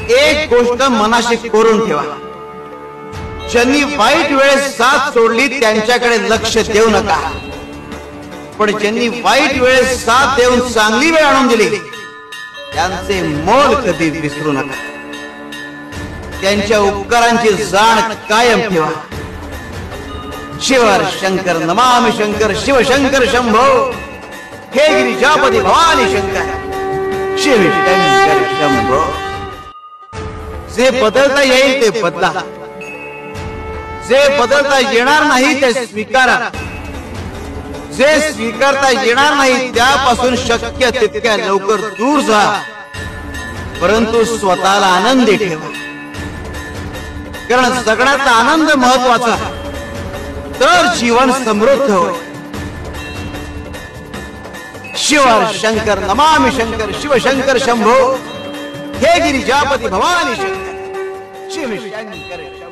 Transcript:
एक गोष्ट मनाशी कोरून ठेवा, ज्यांनी वाईट वेळेस साथ सोडली त्यांच्याकडे लक्ष देऊ नका, पण ज्यांनी वाईट वेळेस साथ देऊन चांगली वेळ आणून दिली त्यांचे मोल कधी विसरू नका. त्यांच्या उपकारांची जाण कायम ठेवा. शिवर शंकर नमामि शंकर शिव शंकर शंभो, हे गिरिजापती भवानी शंकर शिव शंकर शंभो. जे बदलता येईल ते बदला, जे बदलता येणार नाही ते स्वीकारा, जे स्वीकारता येणार नाही त्यापासून शक्य तितक्या लवकर दूर जा, परंतु स्वतःला आनंदी ठेवा. कारण सगळ्यात आनंद महत्वाचा, तर जीवन समृद्ध होय. शिवर शंकर नमामि शंकर शिव शंकर शंभो, हे गिरिजापती भवानी शंकर शिव शंकर.